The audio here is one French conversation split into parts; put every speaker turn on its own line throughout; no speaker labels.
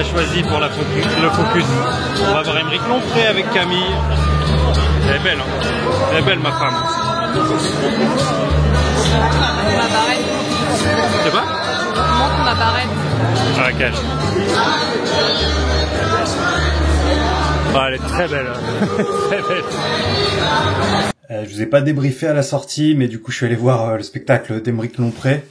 t'as choisi pour le focus? On va voir Aymeric Lompré avec Camille. Elle est belle, hein. Elle est belle, ma femme.
Ma barrette.
C'est quoi?
Montre ma barrette.
À la cage. Ah, elle est très belle. Très belle.
Je vous ai pas débriefé à la sortie, mais du coup je suis allé voir le spectacle d'Aymeric Lompré.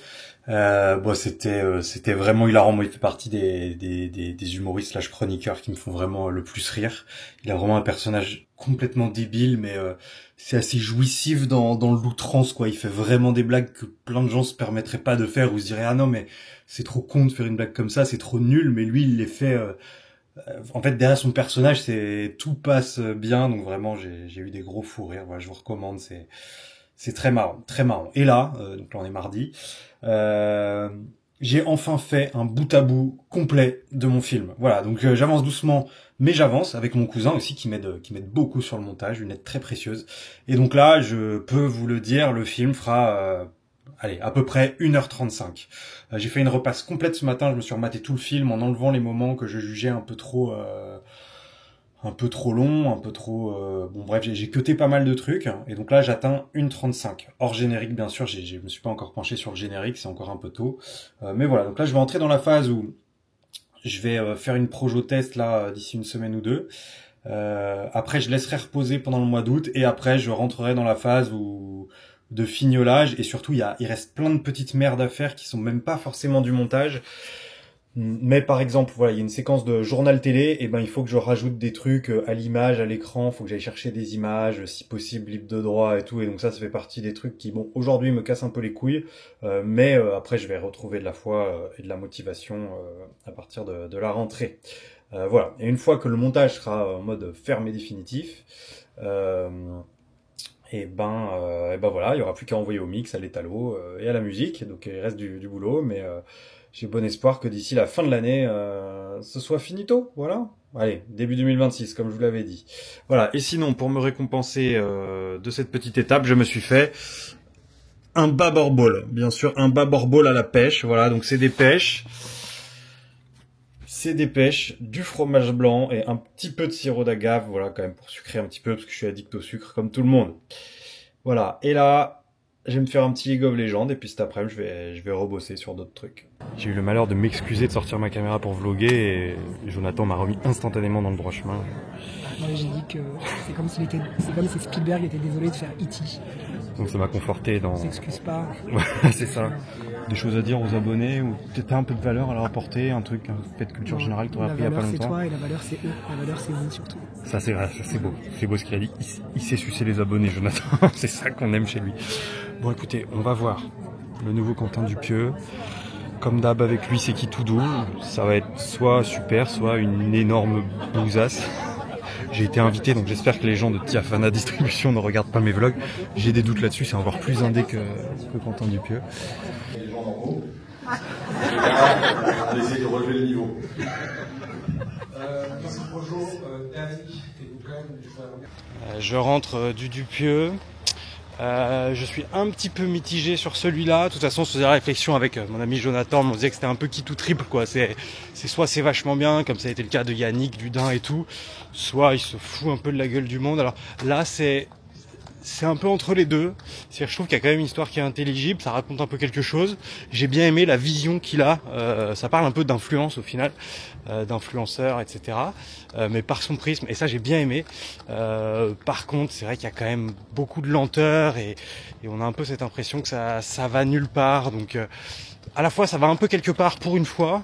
C'était vraiment hilarant. Moi, il fait partie des humoristes / chroniqueurs qui me font vraiment le plus rire. Il a vraiment un personnage complètement débile, mais c'est assez jouissif dans l'outrance, quoi. Il fait vraiment des blagues que plein de gens se permettraient pas de faire, ou se diraient ah non mais c'est trop con de faire une blague comme ça, c'est trop nul. Mais lui, il les fait. En fait, derrière son personnage, tout passe bien. Donc vraiment, j'ai eu des gros fous rires. Voilà, je vous recommande. C'est très marrant, très marrant. Et là, donc là on est mardi, j'ai enfin fait un bout à bout complet de mon film. Voilà, donc j'avance doucement, mais j'avance avec mon cousin aussi qui m'aide beaucoup sur le montage, une aide très précieuse. Et donc là, je peux vous le dire, le film fera à peu près 1h35. J'ai fait une repasse complète ce matin, je me suis rematé tout le film en enlevant les moments que je jugeais un peu trop long, un peu trop... Bon bref, j'ai cuté pas mal de trucs, et donc là j'atteins 1h35. Hors générique, bien sûr, je me suis pas encore penché sur le générique, c'est encore un peu tôt. Mais voilà, donc là je vais entrer dans la phase où je vais faire une projo test là d'ici une semaine ou deux. Après je laisserai reposer pendant le mois d'août, et après je rentrerai dans la phase de fignolage, et surtout il reste plein de petites merdes à faire qui sont même pas forcément du montage. Mais par exemple, voilà, il y a une séquence de journal télé, et ben il faut que je rajoute des trucs à l'image, à l'écran, faut que j'aille chercher des images, si possible libre de droit et tout, et donc ça fait partie des trucs qui, bon, aujourd'hui me cassent un peu les couilles, mais après je vais retrouver de la foi et de la motivation à partir de la rentrée. Voilà, et une fois que le montage sera en mode ferme et définitif, et ben voilà, il y aura plus qu'à envoyer au mix, à l'étalo et à la musique, donc il reste du boulot, mais j'ai bon espoir que d'ici la fin de l'année, ce soit finito, voilà. Allez, début 2026, comme je vous l'avais dit. Voilà, et sinon, pour me récompenser de cette petite étape, je me suis fait un bâbord-ball. Bien sûr, un bâbord-ball à la pêche, voilà, donc c'est des pêches. C'est des pêches, du fromage blanc et un petit peu de sirop d'agave, voilà, quand même, pour sucrer un petit peu, parce que je suis addict au sucre, comme tout le monde. Voilà, et là... je vais me faire un petit League of Legends, et puis cet après-midi, je vais rebosser sur d'autres trucs. J'ai eu le malheur de m'excuser de sortir ma caméra pour vlogger, et Jonathan m'a remis instantanément dans le droit chemin.
Moi j'ai dit que c'est comme si Spielberg était désolé de faire E.T.
Donc ça m'a conforté dans...
On s'excuse pas.
Ouais, c'est ça. Des choses à dire aux abonnés, ou peut-être un peu de valeur à leur apporter, un truc, un fait de culture générale que tu aurais appris il y a pas longtemps.
La valeur c'est toi, et la valeur c'est eux. La valeur c'est vous surtout.
Ça c'est vrai, ça c'est beau. C'est beau ce qu'il a dit. Il sait sucer les abonnés, Jonathan. C'est ça qu'on aime chez lui. Bon écoutez, on va voir le nouveau Quentin Dupieux. Comme d'hab avec lui, c'est qui tout doux. Ça va être soit super, soit une énorme bousasse. J'ai été invité, donc j'espère que les gens de Tiafana Distribution ne regardent pas mes vlogs. J'ai des doutes là-dessus, c'est encore plus indé que Quentin Dupieux. Les gens en haut. On va essayer de relever le niveau. Je rentre du Dupieux. Je suis un petit peu mitigé sur celui-là. De toute façon, on se faisait la réflexion avec mon ami Jonathan, on me disait que c'était un peu qui tout triple, quoi. C'est soit c'est vachement bien, comme ça a été le cas de Yannick, Dudin et tout, soit il se fout un peu de la gueule du monde. Alors là, c'est un peu entre les deux. C'est-à-dire, je trouve qu'il y a quand même une histoire qui est intelligible, ça raconte un peu quelque chose. J'ai bien aimé la vision qu'il a. Ça parle un peu d'influence au final, d'influenceurs, etc. Mais par son prisme, et ça j'ai bien aimé. Par contre, c'est vrai qu'il y a quand même beaucoup de lenteur, et on a un peu cette impression que ça va nulle part. Donc, à la fois, ça va un peu quelque part pour une fois,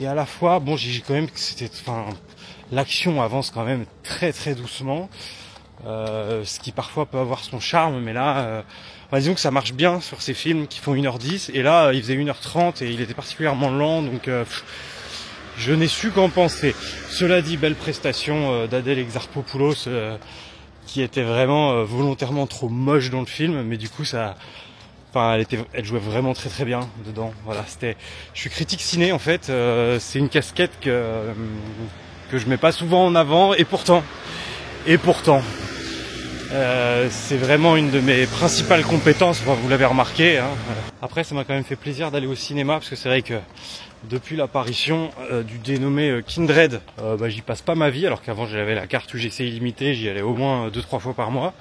et à la fois, bon, j'ai quand même que l'action avance quand même très très doucement. Ce qui parfois peut avoir son charme, mais là, disons que ça marche bien sur ces films qui font 1h10, et là, il faisait 1h30 et il était particulièrement lent, donc je n'ai su qu'en penser. Cela dit, belle prestation d'Adèle Exarchopoulos, qui était vraiment volontairement trop moche dans le film, mais du coup, elle jouait vraiment très très bien dedans. Voilà, je suis critique ciné en fait, c'est une casquette que je mets pas souvent en avant, et pourtant, C'est vraiment une de mes principales compétences, vous l'avez remarqué, hein. Après, ça m'a quand même fait plaisir d'aller au cinéma, parce que c'est vrai que depuis l'apparition du dénommé Kindred, j'y passe pas ma vie, alors qu'avant j'avais la carte UGC illimitée, j'y allais au moins 2-3 fois par mois.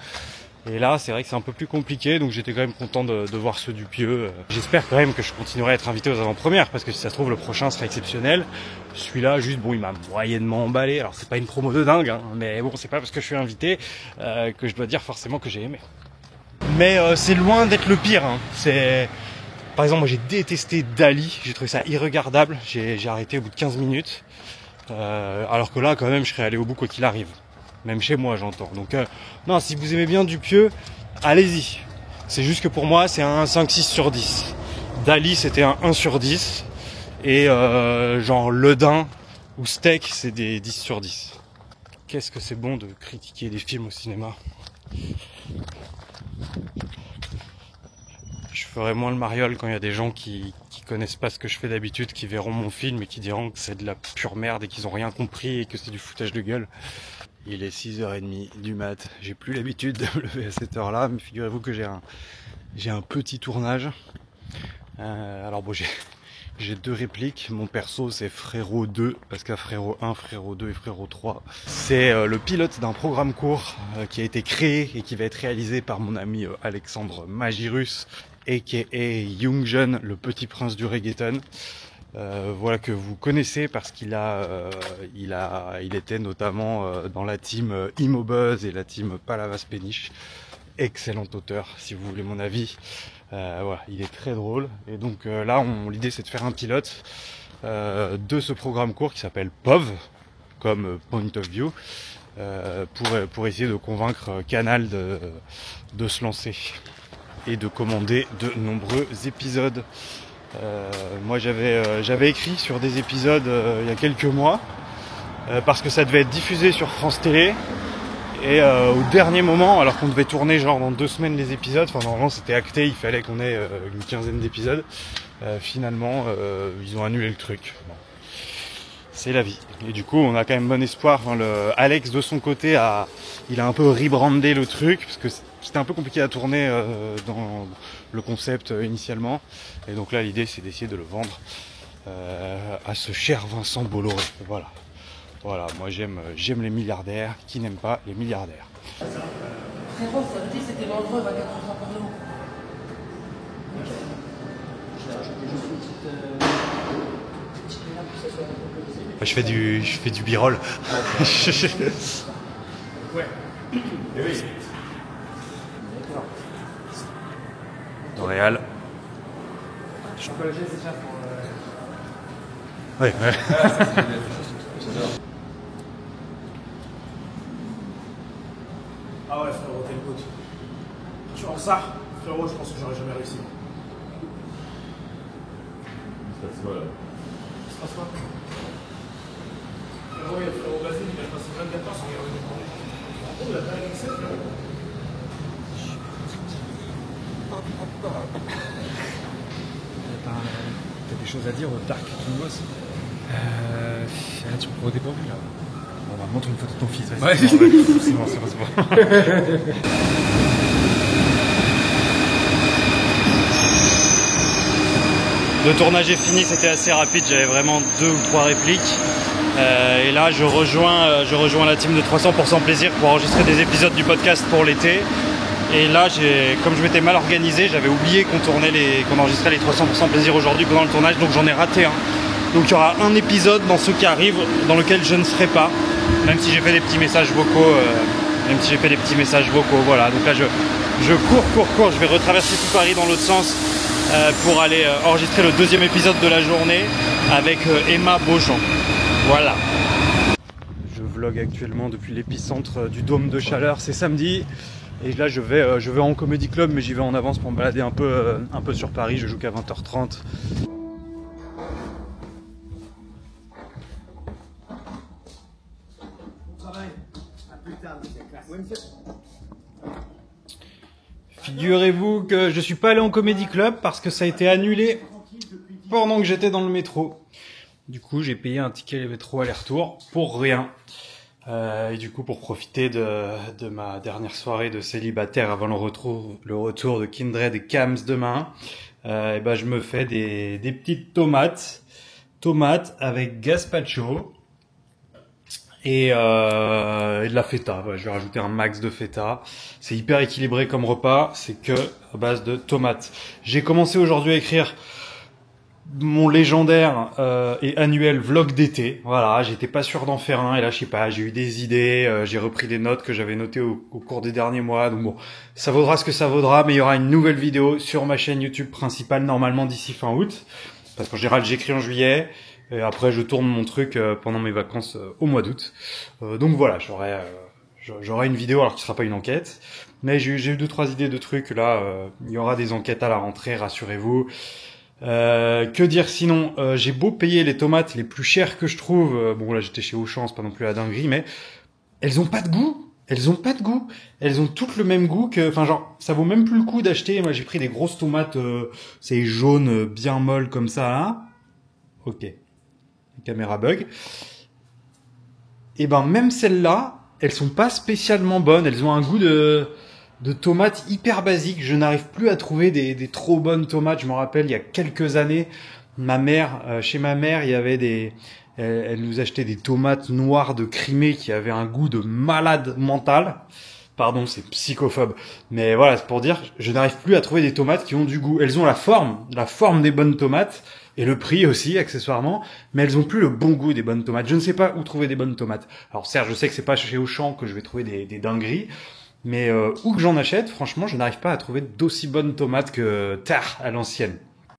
Et là, c'est vrai que c'est un peu plus compliqué, donc j'étais quand même content de voir ceux du Pieux. J'espère quand même que je continuerai à être invité aux avant-premières, parce que si ça se trouve, le prochain sera exceptionnel. Celui-là, juste, bon, il m'a moyennement emballé. Alors, c'est pas une promo de dingue, hein, mais bon, c'est pas parce que je suis invité que je dois dire forcément que j'ai aimé. Mais c'est loin d'être le pire, hein. Par exemple, moi j'ai détesté Dali, j'ai trouvé ça irregardable, j'ai arrêté au bout de 15 minutes. Alors que là, quand même, je serais allé au bout quoi qu'il arrive. Même chez moi, j'entends. Donc, non, si vous aimez bien Dupieux, allez-y. C'est juste que pour moi, c'est un 5-6 sur 10. Dali, c'était un 1 sur 10. Et genre Ledin ou Steak, c'est des 10 sur 10. Qu'est-ce que c'est bon de critiquer des films au cinéma. Je ferai moins le mariole quand il y a des gens qui connaissent pas ce que je fais d'habitude, qui verront mon film et qui diront que c'est de la pure merde et qu'ils ont rien compris et que c'est du foutage de gueule. Il est 6h30 du mat. J'ai plus l'habitude de me lever à cette heure-là, mais figurez-vous que j'ai un petit tournage. Alors bon, j'ai 2 répliques. Mon perso, c'est Frérot 2, parce qu'à Frérot 1, Frérot 2 et Frérot 3, c'est le pilote d'un programme court qui a été créé et qui va être réalisé par mon ami Alexandre Magirus, a.k.a. Young Jeune, le petit prince du reggaeton. Voilà, que vous connaissez parce qu'il était notamment dans la team Imobuzz et la team Palavas Péniche. Excellent auteur, si vous voulez mon avis. Voilà, il est très drôle. Et donc là, l'idée c'est de faire un pilote de ce programme court qui s'appelle POV, comme Point of View, pour essayer de convaincre Canal de se lancer et de commander de nombreux épisodes. Moi j'avais écrit sur des épisodes il y a quelques mois parce que ça devait être diffusé sur France Télé et au dernier moment, alors qu'on devait tourner genre dans 2 semaines les épisodes, enfin normalement c'était acté, il fallait qu'on ait une 15aine d'épisodes, finalement ils ont annulé le truc. Bon. C'est la vie. Et du coup on a quand même bon espoir. Enfin, Alex de son côté il a un peu rebrandé le truc parce que c'était un peu compliqué à tourner dans le concept initialement. Et donc là l'idée c'est d'essayer de le vendre à ce cher Vincent Bolloré. Voilà. Voilà, moi j'aime les milliardaires. Qui n'aime pas les milliardaires?
Frérot, ça veut dire que c'était dangereux, va 4 pour nous.
Je fais du b-roll.
Ouais. Et oui.
L'Oréal.
Je peux le geste déjà pour...
Ouais.
Ah ouais, frérot, t'es le goût. Franchement, ça, frérot, je pense que j'aurais jamais réussi.
Ça se voit là.
Ça se passe quoi? Frérot, vas-y, il a passé 24 ans sans regarder mes journées. Oh, il a pas avec ça, frérot.
T'as des choses à dire au Dark Kingos? Tu me prends au dépourvu là. Bon bah montre une photo de ton fils.
Ouais, c'est bon. Le tournage est fini, c'était assez rapide, j'avais vraiment 2 ou 3 répliques. Et là je rejoins la team de 300% Plaisir pour enregistrer des épisodes du podcast pour l'été. Et là, comme je m'étais mal organisé, j'avais oublié qu'on enregistrait les 300% Plaisir aujourd'hui pendant le tournage, donc j'en ai raté un. Donc il y aura un épisode dans ceux qui arrivent dans lequel je ne serai pas, même si j'ai fait des petits messages vocaux, voilà. Donc là je cours, je vais retraverser tout Paris dans l'autre sens pour aller enregistrer le 2e épisode de la journée avec Emma Beaujean. Voilà. Je vlog actuellement depuis l'épicentre du Dôme de Chaleur, c'est samedi. Et là je vais en Comedy Club, mais j'y vais en avance pour me balader un peu sur Paris, je joue qu'à 20h30. Figurez-vous que je suis pas allé en Comedy Club parce que ça a été annulé pendant que j'étais dans le métro. Du coup j'ai payé un ticket métro aller-retour pour rien. Et du coup, pour profiter de ma dernière soirée de célibataire avant le retour de Kindred et Kams demain, et ben je me fais des petites tomates avec gazpacho et de la feta. Ouais, je vais rajouter un max de feta. C'est hyper équilibré comme repas, c'est que à base de tomates. J'ai commencé aujourd'hui à écrire mon légendaire et annuel vlog d'été. Voilà, j'étais pas sûr d'en faire un et là je sais pas, j'ai eu des idées, j'ai repris des notes que j'avais notées au cours des derniers mois. Donc bon, ça vaudra ce que ça vaudra, mais il y aura une nouvelle vidéo sur ma chaîne YouTube principale normalement d'ici fin août, parce qu'en général j'écris en juillet et après je tourne mon truc pendant mes vacances au mois d'août. Donc voilà, j'aurai une vidéo alors qu'il sera pas une enquête, mais j'ai eu 2-3 idées de trucs là. Il y aura des enquêtes à la rentrée, rassurez-vous. Que dire sinon, j'ai beau payer les tomates les plus chères que je trouve, bon là j'étais chez Auchan, c'est pas non plus la dinguerie, mais elles ont pas de goût, elles ont toutes le même goût que, enfin genre, ça vaut même plus le coup d'acheter. Moi j'ai pris des grosses tomates, c'est jaunes, bien molles comme ça là, ok, caméra bug, et ben même celles-là, elles sont pas spécialement bonnes, elles ont un goût de tomates hyper basiques. Je n'arrive plus à trouver des trop bonnes tomates. Je me rappelle, il y a quelques années, chez ma mère, il y avait elle nous achetait des tomates noires de Crimée qui avaient un goût de malade mental. Pardon, c'est psychophobe. Mais voilà, c'est pour dire, je n'arrive plus à trouver des tomates qui ont du goût. Elles ont la forme des bonnes tomates, et le prix aussi, accessoirement, mais elles ont plus le bon goût des bonnes tomates. Je ne sais pas où trouver des bonnes tomates. Alors certes, je sais que c'est pas chez Auchan que je vais trouver des dingueries, mais où que j'en achète, franchement, je n'arrive pas à trouver d'aussi bonnes tomates que Tar à l'ancienne.